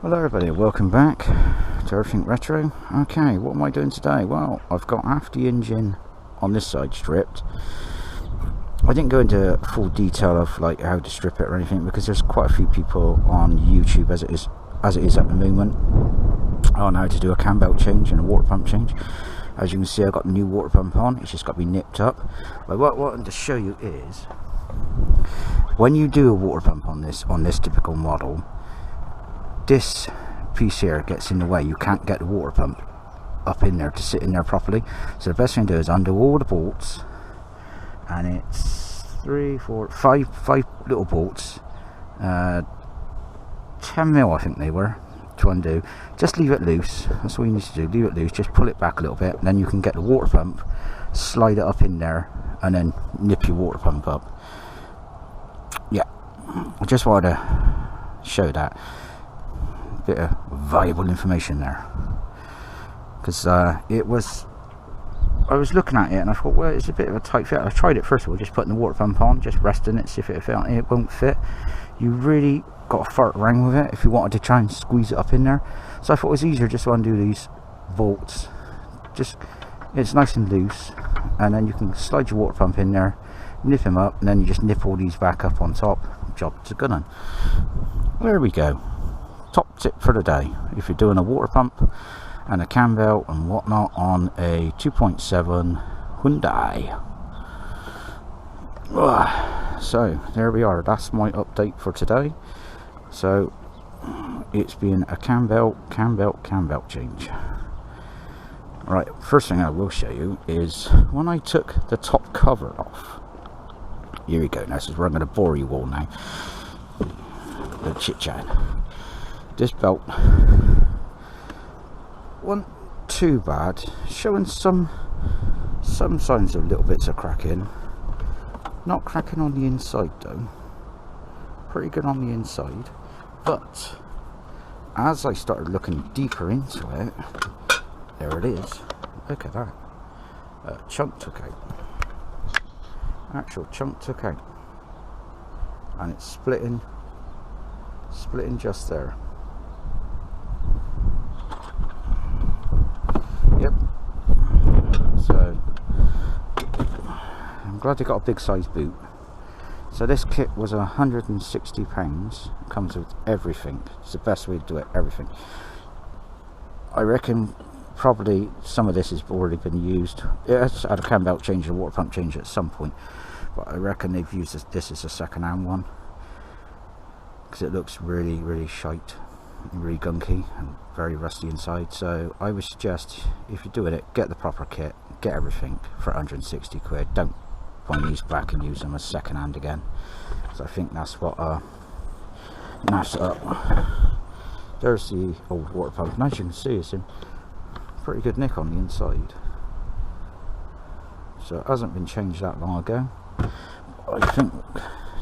Hello everybody, welcome back to Everything Retro. Okay, what am I doing today? Well, I've got half the engine on this side stripped. I didn't go into full detail of like how to strip it or anything because there's quite a few people on YouTube as it is at the moment on how to do a cam belt change and a water pump change. As you can see, I've got the new water pump on. It's just got to be nipped up. But what I wanted to show you is when you do a water pump on this typical model, this piece here gets in the way. You can't get the water pump up in there to sit in there properly. So the best thing to do is undo all the bolts, and it's 5 little bolts, 10mm I think they were, to undo. Just leave it loose. That's all you need to do. Leave it loose. Just pull it back a little bit, and then you can get the water pump, slide it up in there, and then nip your water pump up. Yeah, I just wanted to show that bit of valuable information there, because I was looking at it and I thought, well, it's a bit of a tight fit. I tried it first of all, just putting the water pump on, just resting it, see if it fit. It won't fit. You really got to fart around with it if you wanted to try and squeeze it up in there. So I thought it was easier just to undo these bolts. Just, it's nice and loose, and then you can slide your water pump in there, nip him up, and then you just nip all these back up on top. Job to good on. There we go. Top tip for the day: if you're doing a water pump and a cam belt and whatnot on a 2.7 Hyundai. So there we are. That's my update for today. So it's been a cam belt change. Right, first thing I will show you is when I took the top cover off. Here we go. Now this is where I'm going to bore you all now. The chit chat. This belt wasn't too bad, showing some signs of little bits of cracking. Not cracking on the inside though, pretty good on the inside. But as I started looking deeper into it, there it is. Look at that. Chunk took out. Actual chunk took out, and it's splitting just there. Yep. So I'm glad they got a big size boot. So this kit was £160. Comes with everything. It's the best way to do it. Everything. I reckon probably some of this has already been used. It's had a cam belt change and a water pump change at some point, but I reckon they've used this as a second-hand one, because it looks really shite, really gunky and very rusty inside. So I would suggest, if you're doing it, get the proper kit, get everything for 160 quid. Don't buy these back and use them as second hand again. So I think that's what that's up. There's the old water pump, and as you can see, it's in pretty good nick on the inside. So it hasn't been changed that long ago. I think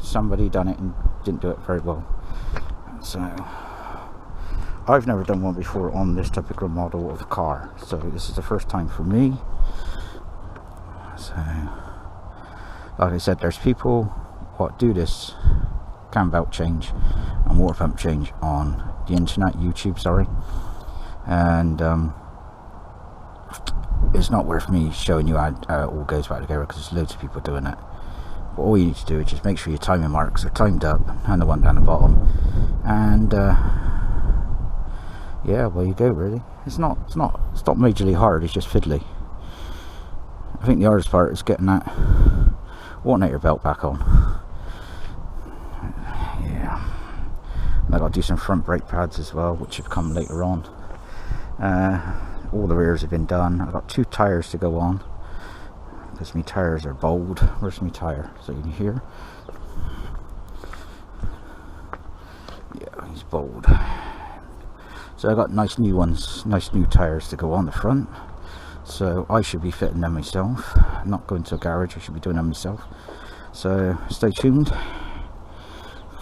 somebody done it and didn't do it very well. So I've never done one before on this typical model of car, so this is the first time for me. So like I said, there's people what do this cam belt change and water pump change on the internet, YouTube, sorry, and it's not worth me showing you how it all goes back together, because there's loads of people doing it. But all you need to do is just make sure your timing marks are timed up, and the one down the bottom, and yeah, well, you go. Really, it's not majorly hard. It's just fiddly. I think the hardest part is getting that alternator belt back on. Yeah, and I got to do some front brake pads as well, which have come later on. All the rears have been done. I've got 2 tires to go on, because my tires are bold. Where's my tire? So you can hear. Yeah, he's bold. So I got nice new ones, nice new tires to go on the front. So I should be fitting them myself, not going to a garage. I should be doing them myself. So stay tuned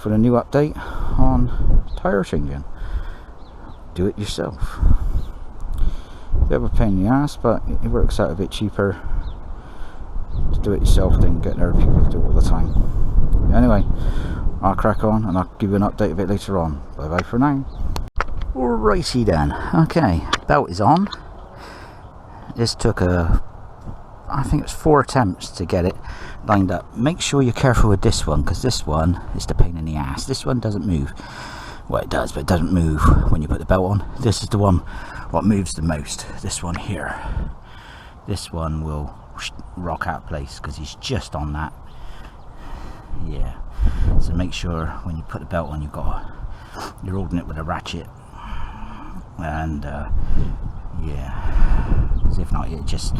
for the new update on tire changing. Do it yourself. Bit of a pain in the ass, but it works out a bit cheaper to do it yourself than getting other people to do it all the time. Anyway, I'll crack on and I'll give you an update a bit later on. Bye bye for now. Righty then. Okay, belt is on. This took I think it's 4 attempts to get it lined up. Make sure you're careful with this one, because this one is the pain in the ass. This one doesn't move. Well, it does, but it doesn't move when you put the belt on. This is the one what moves the most. This one here. This one will rock out of place because he's just on that. Yeah. So make sure when you put the belt on, you're holding it with a ratchet. And yeah, because if not, it just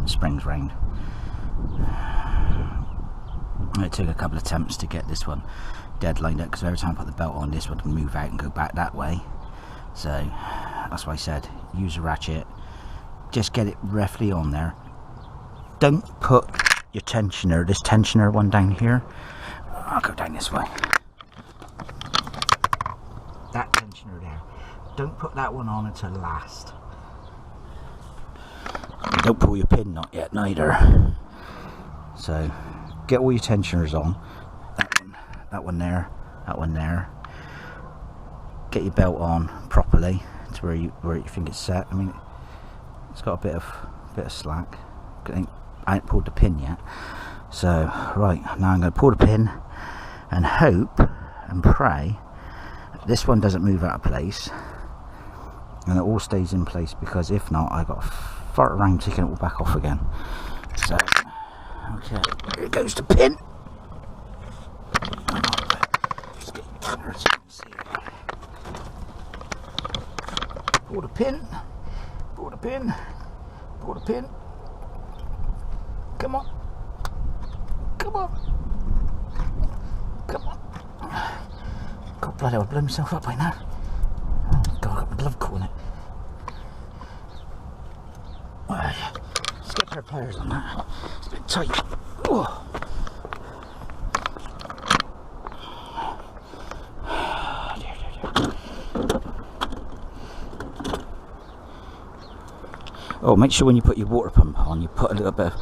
springs round. It took a couple of attempts to get this one dead lined up, because every time I put the belt on, this would move out and go back that way. So that's why I said use a ratchet, just get it roughly on there. Don't put your tensioner, this tensioner one down here, I'll go down this way, that tensioner there, don't put that one on until last. And don't pull your pin knot yet neither. So get all your tensioners on, that one there, that one there. Get your belt on properly to where you think it's set. I mean, it's got a bit of slack. I ain't pulled the pin yet. So right, now I'm going to pull the pin and hope and pray that this one doesn't move out of place and it all stays in place, because if not, I got to fart around taking it all back off again. So okay, here goes the pin. Pull the pin, pull the pin, pull the pin. Come on, come on, come on. God bloody, I'll blow myself up by now. Oh God, I've got my glove caught in it. Let's get a pair of pliers on that. It's a bit tight. Oh. Oh, make sure when you put your water pump on, you put a little bit of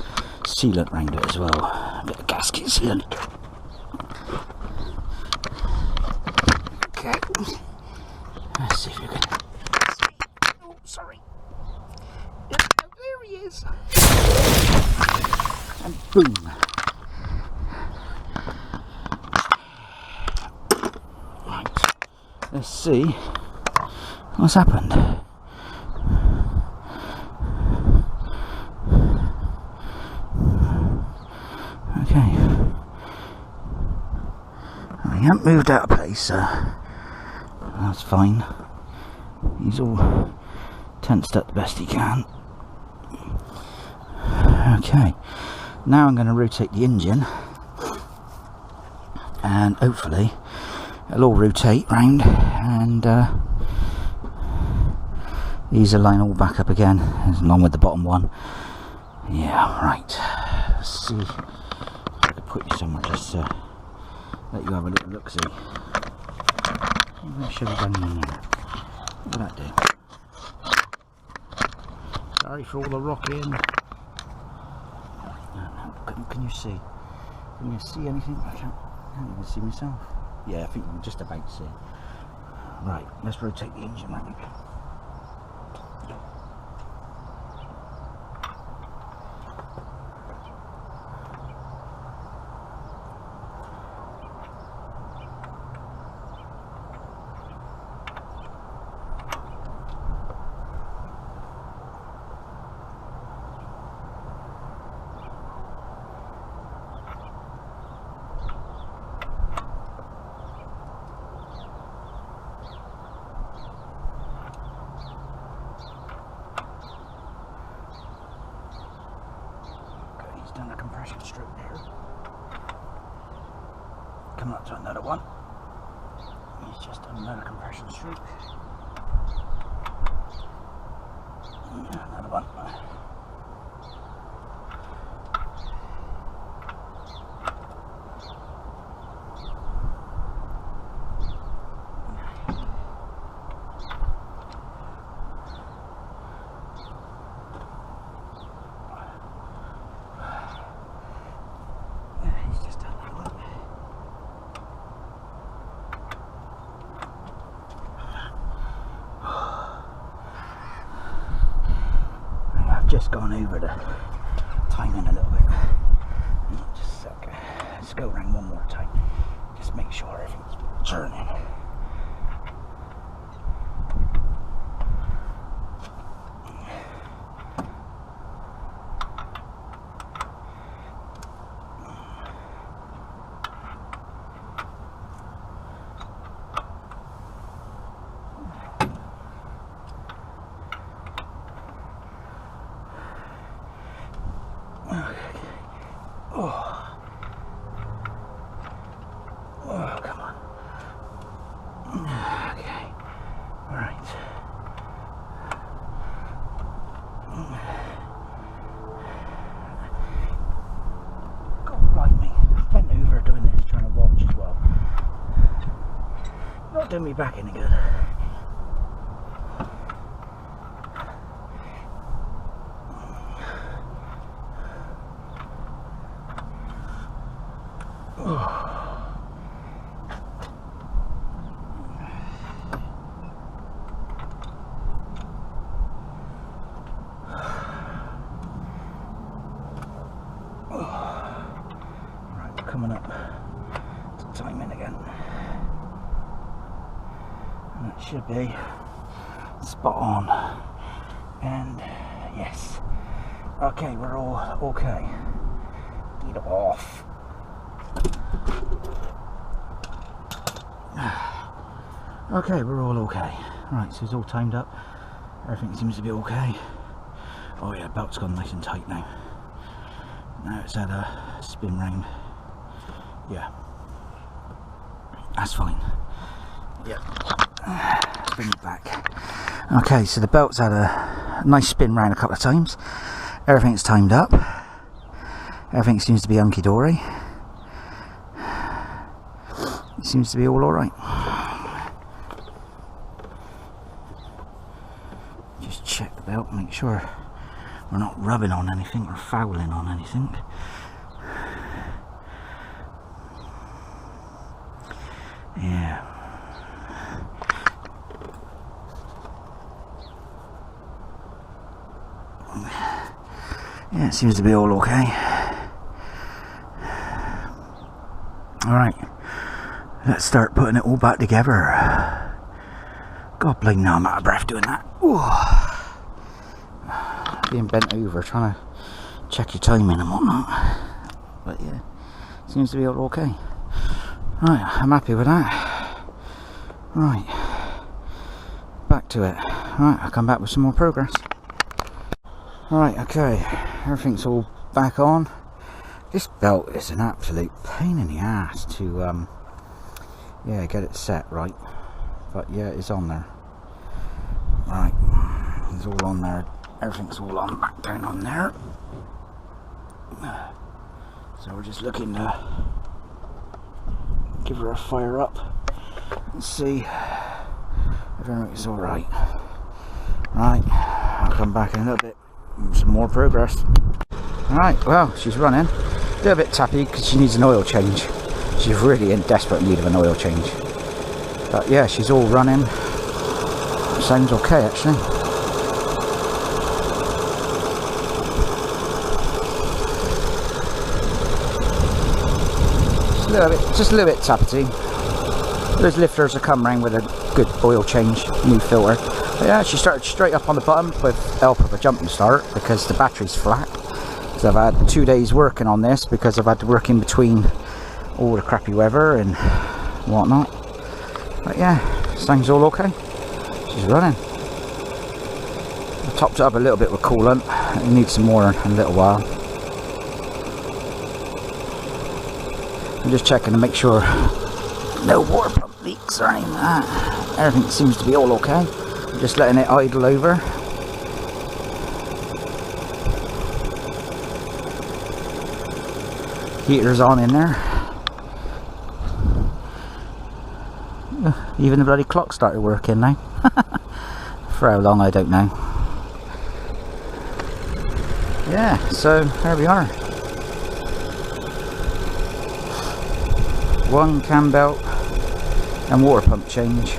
sealant around it as well. A bit of gasket sealant. Okay. Let's see if you can see. Oh, sorry. Oh, there he is. And boom. Right. Let's see what's happened. He hasn't moved out of place, so that's fine. He's all tensed up the best he can. Okay, now I'm going to rotate the engine, and hopefully it'll all rotate round, and these will line all back up again, along with the bottom one. Yeah, right. Let's see if I can put you somewhere just to let you have a little look-see. What should have done in there? What will that do? Sorry for all the rocking. Can you see? Can you see anything? I can't even see myself. Yeah, I think I'm just about to see. Right, let's rotate the engine round. Done a compression stroke there. Coming up to another one. He's just done another compression stroke. Another one. just gone over the timing a little bit. Just a sec. Let's go around one more time. Just make sure everything's turning. Oh, come on. Okay. All right. God blimey. I've bent over doing this, trying to watch as well. Not doing me back any good. Coming up to timing again, and it should be spot on. And yes, okay, we're all okay. Get it off. Okay, we're all okay. Right, so it's all timed up. Everything seems to be okay. Oh yeah, belt's gone nice and tight now. Now it's had a spin round. Yeah, that's fine. Yeah, bring it back. Okay, so the belt's had a nice spin round a couple of times. Everything's timed up. Everything seems to be hunky dory. It seems to be all right. Just check the belt, make sure we're not rubbing on anything or fouling on anything. Yeah. Yeah, it seems to be all okay. Alright, let's start putting it all back together. God blame, now I'm out of breath doing that. Ooh. Being bent over, trying to check your timing and whatnot. But yeah, seems to be all okay. Right, I'm happy with that. Right, back to it. Right, I'll come back with some more progress. Right, okay, everything's all back on. This belt is an absolute pain in the ass to, yeah, get it set right. But yeah, it's on there. Right, it's all on there. Everything's all on, back down on there. So we're just looking to give her a fire up and see if everything's alright. Right, I'll come back in a little bit with some more progress. Right, well, she's running. A little bit tappy because she needs an oil change. She's really in desperate need of an oil change. But yeah, she's all running. Sounds okay actually. Just a little bit tappity. Those lifters will come round with a good oil change, new filter. But yeah, she started straight up on the bottom with help of a jumping start because the battery's flat. So I've had 2 days working on this because I've had to work in between all the crappy weather and whatnot. But yeah, sounds all okay. She's running. I topped it up a little bit with coolant. It needs some more in a little while. I'm just checking to make sure no water pump leaks or anything like that. Everything seems to be all okay. I'm just letting it idle over. Heater's on in there. Even the bloody clock started working now. For how long I don't know. Yeah, so there we are. One cam belt and water pump change,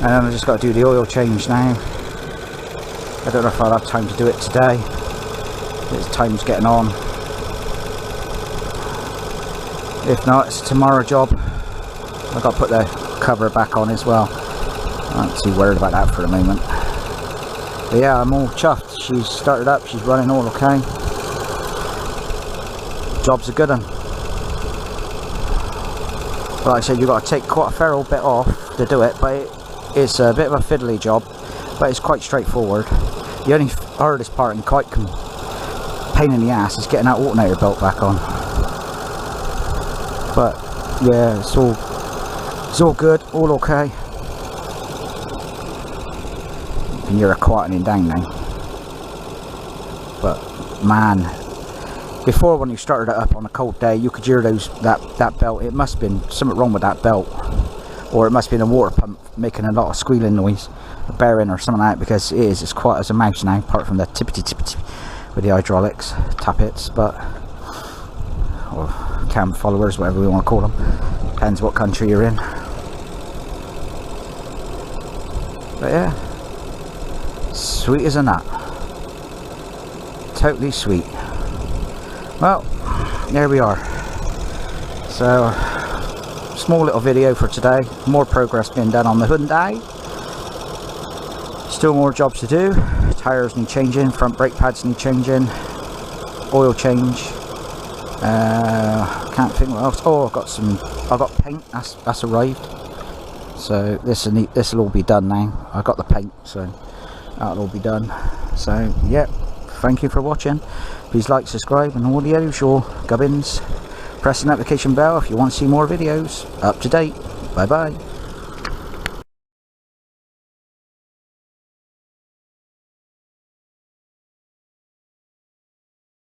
and then I just got to do the oil change now. I don't know if I'll have time to do it today. Time's getting on. If not, it's a tomorrow job. I've got to put the cover back on as well. I'm not too worried about that for the moment. But yeah, I'm all chuffed. She's started up, she's running all okay. Job's a good one. But like I said, you've got to take quite a fair old bit off to do it, but it's a bit of a fiddly job, but it's quite straightforward. The only hardest part and quite pain in the ass is getting that alternator belt back on. But yeah, it's all good, all okay. And you're quietening down now. But man, before when you started it up on a cold day, you could hear that belt. It must have been something wrong with that belt, or it must have been a water pump making a lot of squealing noise, a bearing or something like that, because it's quiet as a mouse now, apart from the tippity with the hydraulics tappets, but or cam followers, whatever we want to call them, depends what country you're in. But yeah, sweet as a nut, totally sweet. Well, there we are. So, small little video for today. More progress being done on the Hyundai. Still more jobs to do. Tires need changing, front brake pads need changing, oil change. Can't think what else. Oh, I've got paint. That's arrived. So this will all be done now. I got the paint, so that'll all be done. So yeah, thank you for watching. Please like, subscribe, and all the usual gubbins. Press the notification bell if you want to see more videos. Up to date. Bye bye.